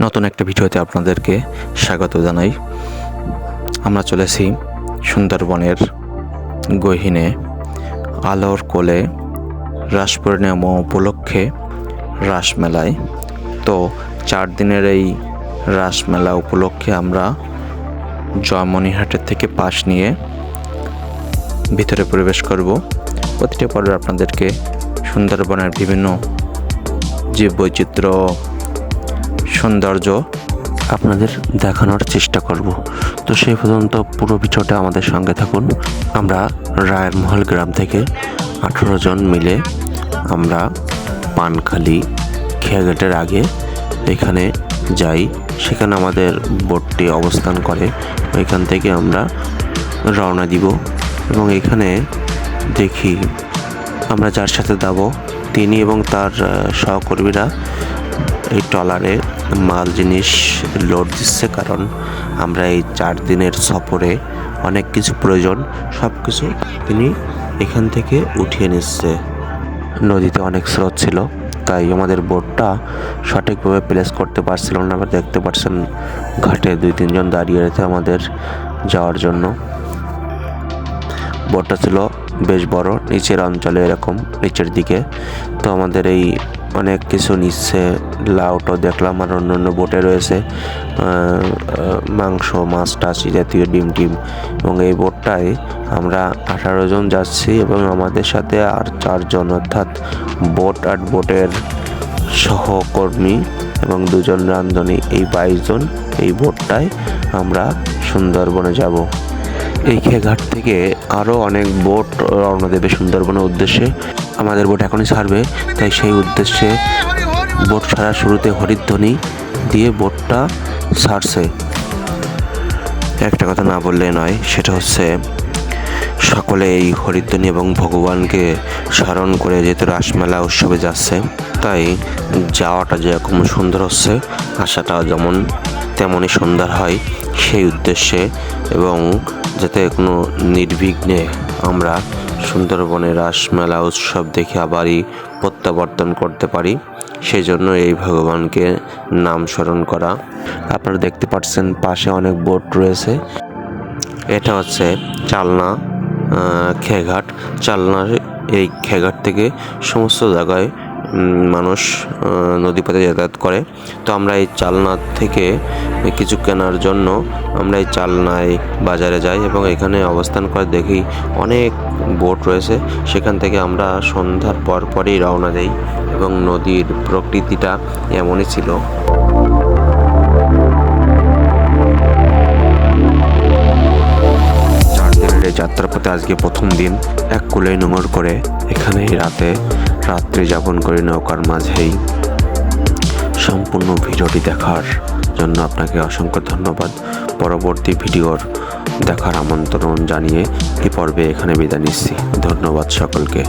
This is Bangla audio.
নতুন একটা ভিডিওতে আপনাদেরকে স্বাগত জানাই। আমরা চলেছি সুন্দরবনের গহীনে আলোর কোলে রাস পূর্ণিমা উপলক্ষে রাসমেলায়। তো 4 দিনের এই রাসমেলা উপলক্ষে আমরা জয়মনিহাটের থেকে পাশ নিয়ে ভিতরে প্রবেশ করব। প্রতিটা পর্বে আপনাদেরকে সুন্দরবনের বিভিন্ন জীববৈচিত্র্য সৌন্দর্য আপনাদের দেখানোর চেষ্টা করব। তো সেই পর্যন্ত পুরো ভিডিওটা আমাদের সঙ্গে থাকুন। আমরা রায়েরমহল গ্রাম থেকে 18 জন মিলে আমরা পানখালি খেয়াঘাটের আগে এখানে যাই। সেখানে আমাদের বোটটি অবস্থান করে। ওইখান থেকে আমরা রওনা দিব এবং এখানে দেখি আমরা যার সাথে যাব তিনি এবং তার সহকর্মীরা এই ট্রলারে মাল জিনিস লোড দিচ্ছে, কারণ আমরা এই 4 দিনের সফরে অনেক কিছু প্রয়োজন, সব কিছু তিনি এখান থেকে উঠিয়ে নিচ্ছে। নদীতে অনেক স্রোত ছিল, তাই আমাদের বোটটা সঠিকভাবে প্লেস করতে পারছিল না। আমরা দেখতে পাচ্ছেন ঘাটে 2-3 জন দাঁড়িয়ে রয়েছে আমাদের যাওয়ার জন্য। বোটটা ছিল বেশ বড়, নিচের অঞ্চলে এরকম নিচের দিকে। তো আমাদের এই অনেক কিছু নিচ্ছে, লাউটাও দেখলাম, আর অন্য বোটে রয়েছে মাংস, মাছ টাছ জাতীয়, ডিম টিম। এবং এই বোটটায় আমরা 18 জন যাচ্ছি এবং আমাদের সাথে আর 4 জন, অর্থাৎ বোট আর বোটের সহকর্মী এবং 2 জন রাঁধুনি, এই 22 জন এই বোটটায় আমরা সুন্দরবনে যাব। এই খেয়াঘাট থেকে আরও অনেক বোট রওনা দেবে সুন্দরবনের উদ্দেশ্যে। আমাদের বোট এখনই ছাড়বে, তাই সেই উদ্দেশ্যে বোট ছাড়ার শুরুতে হরিধ্বনি দিয়ে বোটটা ছাড়ছে। একটা কথা না বললে নয়, সেটা হচ্ছে সকলে এই হরিধ্বনি এবং ভগবানকে স্মরণ করে, যেহেতু রাসমেলা উৎসবে যাচ্ছে, তাই যাওয়াটা যেরকম সুন্দর হচ্ছে, আসাটাও যেমন তেমনই সুন্দর হয় সেই উদ্দেশ্যে, এবং যাতে কোনো নির্বিঘ্নে আমরা সুন্দরবনে রাসমেলা উৎসব দেখে আবারই প্রত্যাবর্তন করতে পারি, সেই জন্য এই ভগবানকে নাম স্মরণ করা। আপনারা দেখতে পাচ্ছেন পাশে অনেক বোট রয়েছে। এটা হচ্ছে চালনা খেয়াঘাট। চালনার এই খেয়াঘাট থেকে সমস্ত জায়গায় মানুষ নদীপথে যাতায়াত করে। তো আমরা এই চালনা থেকে কিছু কেনার জন্য আমরা এই চালনায় বাজারে যাই এবং এখানে অবস্থান করে দেখি অনেক বোট রয়েছে। সেখান থেকে আমরা সন্ধ্যার পরই রওনা দেই এবং নদীর প্রকৃতিটা এমনই ছিল। যাত্রাপথে আজকে প্রথম দিন, এক কুলে নোঙর করে এখানে রাত্রি যাপন করে নৌকার মাঝেই। সম্পূর্ণ ভিডিওটি দেখার জন্য আপনাকে অসংখ্য ধন্যবাদ। পরবর্তী ভিডিওর দেখার আমন্ত্রণ জানিয়ে এই পর্বে এখানে বিদায় নিচ্ছি। ধন্যবাদ সকলকে।